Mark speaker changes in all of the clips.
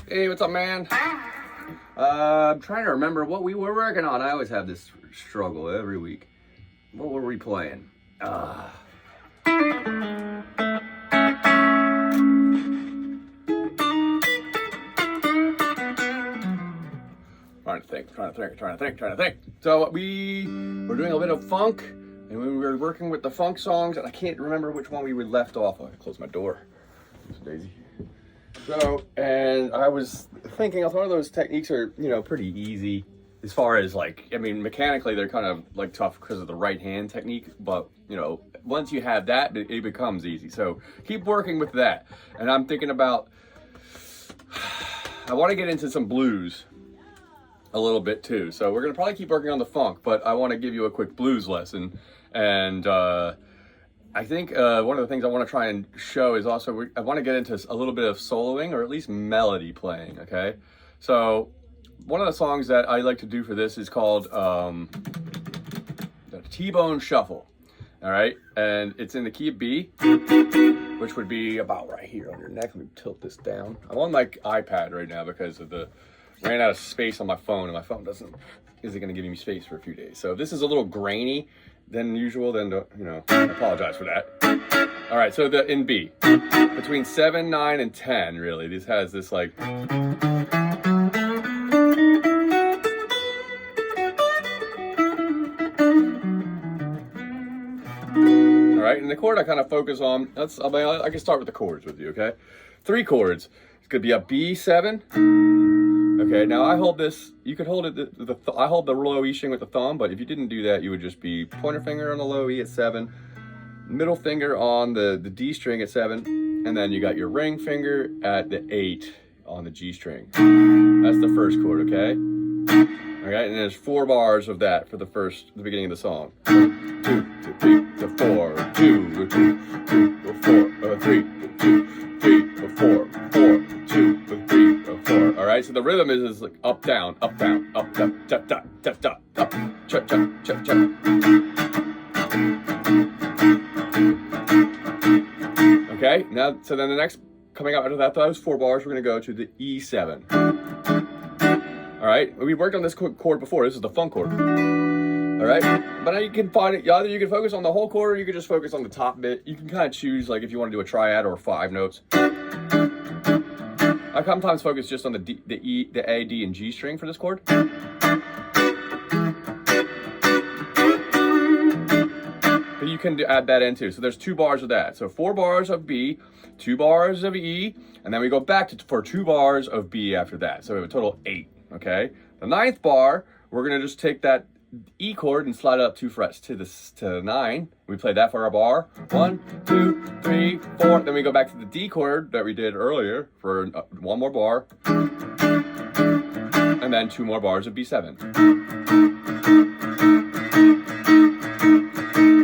Speaker 1: Hey, what's up, man? I'm trying to remember what we were working on. I always have this struggle every week. What were we playing? Trying to think. So we were doing a bit of funk, and we were working with the funk songs, and I can't remember which one we were left off. I closed my door. It's Daisy. So, and I was thinking, one of those techniques are, pretty easy as far as mechanically they're kind of like tough because of the right hand technique, but once you have that, it becomes easy. So keep working with that. And I'm thinking about, I want to get into some blues a little bit too. So we're going to probably keep working on the funk, but I want to give you a quick blues lesson. And, I think one of the things I want to try and show is also, I want to get into a little bit of soloing, or at least melody playing, okay? So one of the songs that I like to do for this is called the T-Bone Shuffle, all right? And it's in the key of B, which would be about right here on your neck. Let me tilt this down. I'm on my iPad right now because of ran out of space on my phone, and my phone isn't going to give me space for a few days. So this is a little grainy than usual, then, I apologize for that. All right, so in B, between 7, 9, and 10, really, this has this All right, and the chord I kind of focus on, I can start with the chords with you, okay? 3 chords. It could be a B7. Okay, now I hold this, you could hold it, I hold the low E string with the thumb, but if you didn't do that, you would just be pointer finger on the low E at 7, middle finger on the D string at 7, and then you got your ring finger at the 8 on the G string. That's the first chord, okay? All right, and there's 4 bars of that for the beginning of the song. 1, 2, 3, to 4, 2, 2, 2, 4, 3, 2, 3, 4, 4, 2, 3, 4. All right, so the rhythm is like up, down, up, down, up, tap, tap, tap, tap, tap, up, chop, chop, chop, chop. Okay, now, so then the next, coming out after those 4 bars, we're gonna go to the E7. All right, we worked on this chord before. This is the funk chord. All right, but now you can find it, either you can focus on the whole chord, or you can just focus on the top bit. You can kind of choose, like, if you want to do a triad or 5 notes. I sometimes focus just on the A, D, and G string for this chord. But you can add that in too. So there's 2 bars of that. So 4 bars of B, 2 bars of E, and then we go back for 2 bars of B after that. So we have a total of 8, okay? The 9th bar, we're gonna just take that E chord and slide it up 2 frets to 9. We play that for our bar. 1, 2, 3, 4. Then we go back to the D chord that we did earlier for 1 more bar. And then 2 more bars of B7.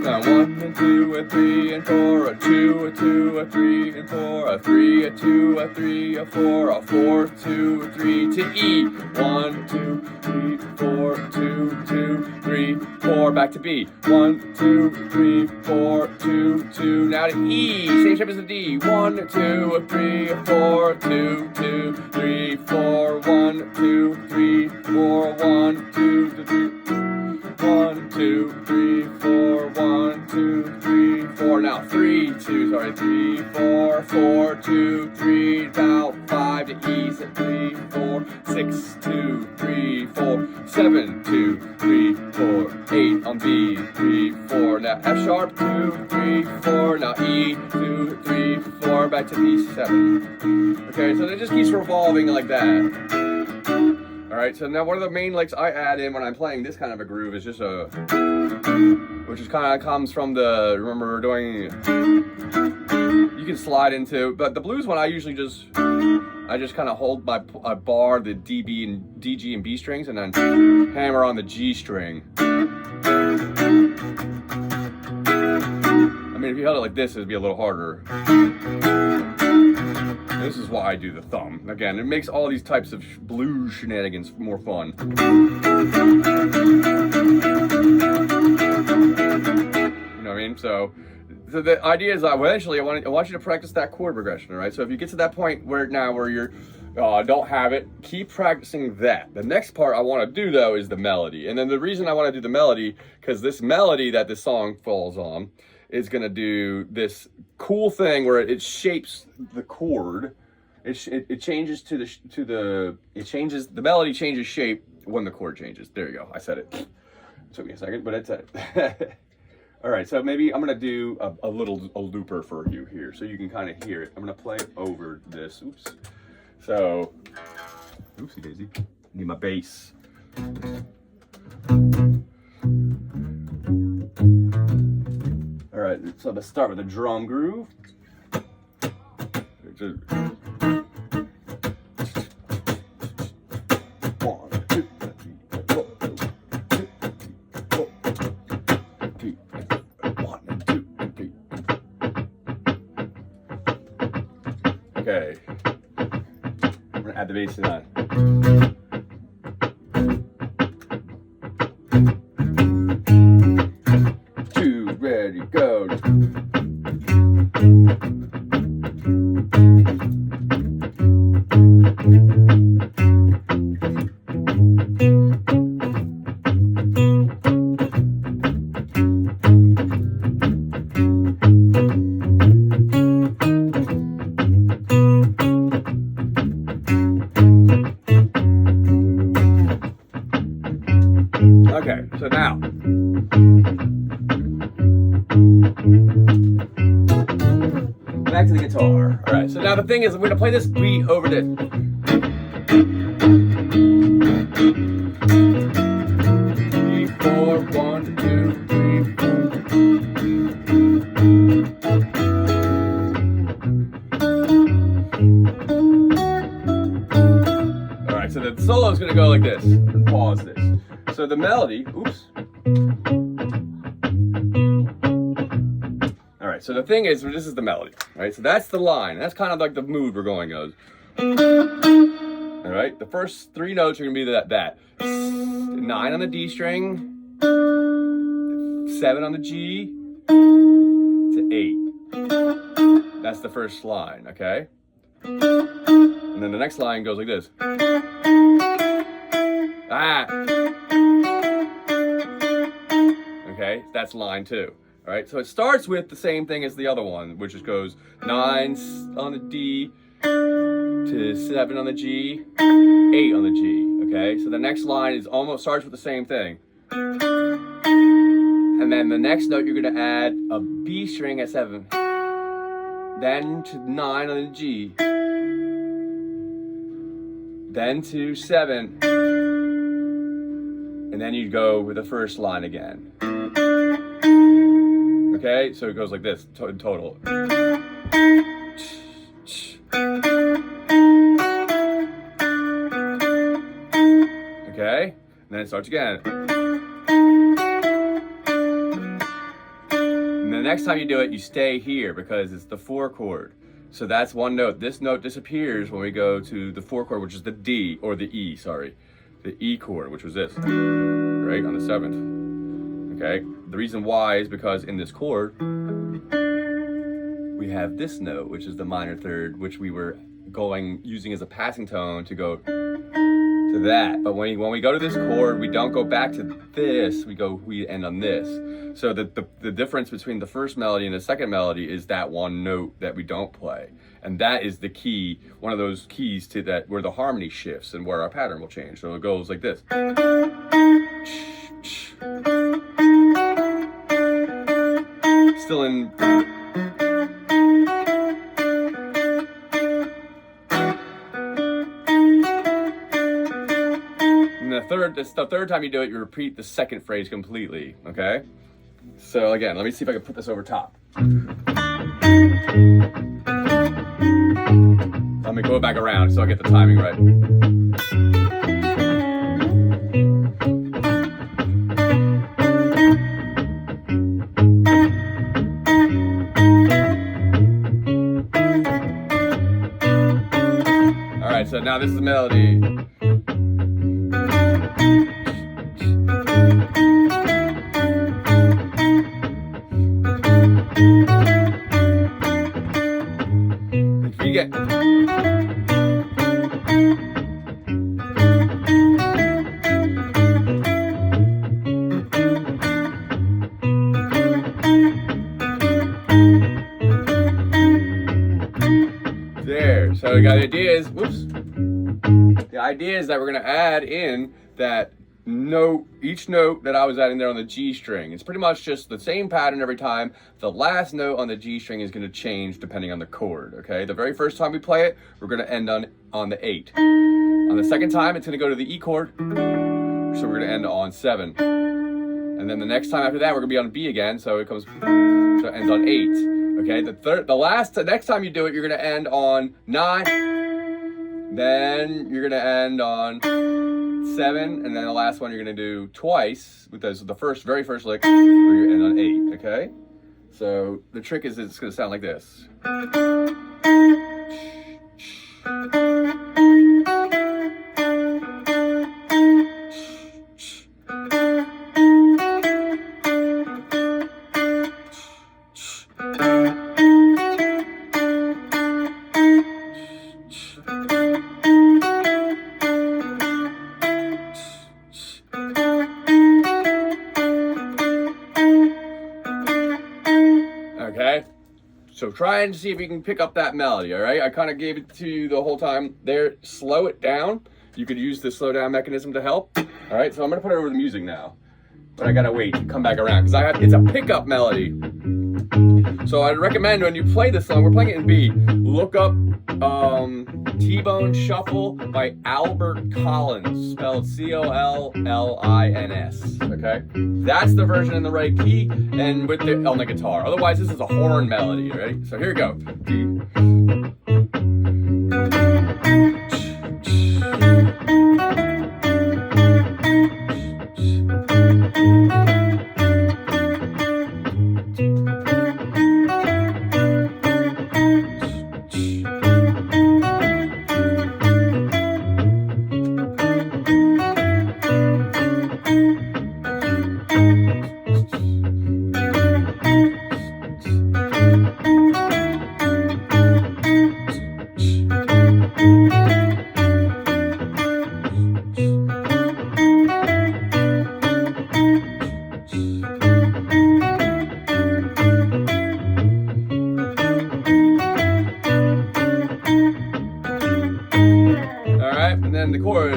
Speaker 1: Now 1 and 2 and 3 and 4, a 2, a 2, a 3 and 4, a 3, a 2, a 3, a 4, a 4, 2, 3 to E. 1, 2, 3, 4, 2, 2, 3, 4. Back to B. 1, 2, 3, 4, 2, 2. Now to E. Same shape as the D. 1, 2, 3, 4, 2, 2, 3, 4. 1, 2, 3, 4. 1, 2, 3. 1, 2, 3, 4, 1, 2, 3, 4. Now 3, 4, 4, 2, 3, now 5 to E, 3, 4, 6, 2, 3, 4, 7, 2, 3, 4, 8 on B, 3, 4. Now F sharp, 2, 3, 4. Now E, 2, 3, 4. Back to B7. Okay, so it just keeps revolving like that. All right, so now one of the main licks I add in when I'm playing this kind of a groove is just which is kind of comes from remember we're doing, you can slide into, but the blues one I usually just kind of hold my bar, the D, B, and D, G, and B strings, and then hammer on the G string. I mean, if you held it like this, it'd be a little harder. This is why I do the thumb. Again, it makes all these types of blues shenanigans more fun. You know what I mean? So the idea is eventually I want you to practice that chord progression, all right? So if you get to that point where you're don't have it, keep practicing that. The next part I want to do though is the melody. And then the reason I want to do the melody, because this melody that this song falls on is going to do this cool thing where it shapes the chord. It changes the melody changes shape when the chord changes. There you go. I said it. Took me a second, but I said it. All right, so maybe I'm gonna do a looper for you here so you can kind of hear it. I'm gonna play over this. Oops. So, oopsie daisy. Need my bass. All right, so let's start with a drum groove. Okay, I'm gonna add the bass line. 2, ready, go. Okay, so now back to the guitar. All right, so now the thing is, we're gonna play this beat over this. 3, 4, 1, 2, 3, 4. All right, so the solo is gonna go like this. And pause this. So the melody, oops. All right, so the thing is, this is the melody, right? So that's the line. That's kind of like the mood we're going goes. All right, the first 3 notes are gonna be that. 9 on the D string, 7 on the G, to 8. That's the first line, okay? And then the next line goes like this. Okay, that's line 2. All right, so it starts with the same thing as the other one, which just goes 9 on the D to 7 on the G, 8 on the G. Okay, so the next line is almost starts with the same thing. And then the next note you're gonna add a B string at 7, then to 9 on the G, then to 7. And then you go with the first line again. Okay, so it goes like this in total. Okay, and then it starts again. And the next time you do it, you stay here because it's the 4 chord. So that's one note. This note disappears when we go to the 4 chord, which is the D, or the E, sorry. The E chord, which was this, right, on the 7th, okay? The reason why is because in this chord, we have this note, which is the minor third, which we were using as a passing tone to go to that. But when we go to this chord, we don't go back to this, we end on this. So the difference between the first melody and the second melody is that one note that we don't play. And that is the key, one of those keys to that where the harmony shifts and where our pattern will change. So it goes like this. Still in. And the third time you do it, you repeat the second phrase completely, okay? So again, let me see if I can put this over top. Let me go back around so I get the timing right. All right, so now this is the melody. If you get Now the idea is, the idea is that we're gonna add in that note, each note that I was adding there on the G string. It's pretty much just the same pattern every time. The last note on the G string is gonna change depending on the chord, okay? The very first time we play it, we're gonna end on the 8. On the second time, it's gonna go to the E chord, so we're gonna end on 7. And then the next time after that, we're gonna be on B again, so it comes, so it ends on 8. Okay, the next time you do it, you're gonna end on 9. Then you're gonna end on 7, and then the last one you're gonna do twice with those. The very first lick, where you end on 8. Okay, so the trick is it's gonna sound like this. Okay, so try and see if you can pick up that melody, all right? I kind of gave it to you the whole time there. Slow it down. You could use the slow down mechanism to help. All right, so I'm gonna put it over the music now, but I gotta wait to come back around because it's a pickup melody. So I'd recommend when you play this song, we're playing it in B, look up T-Bone Shuffle by Albert Collins, spelled Collins, okay? That's the version in the right key and on the guitar. Otherwise, this is a horn melody, right? So here we go. And then the chord.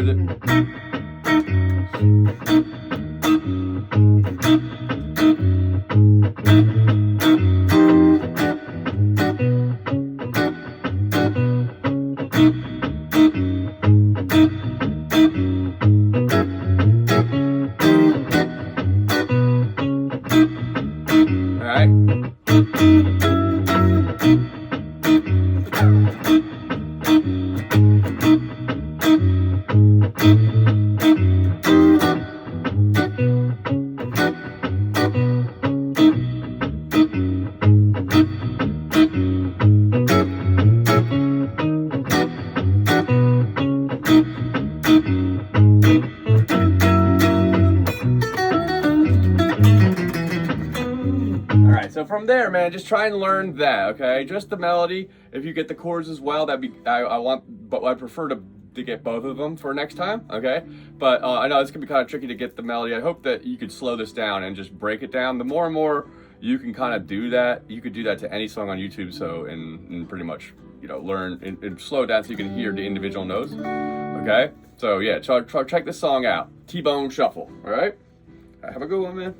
Speaker 1: All right. Alright, so from there, man, just try and learn that, okay? Just the melody. If you get the chords as well, that'd be, but I prefer to get both of them for next time, okay? But I know it's gonna be kind of tricky to get the melody. I hope that you could slow this down and just break it down. The more and more you can kind of do that, you could do that to any song on YouTube, so, and pretty much, you know, learn and slow it down so you can hear the individual notes, okay? So yeah, check this song out, T-Bone Shuffle, all right? Have a good one, man.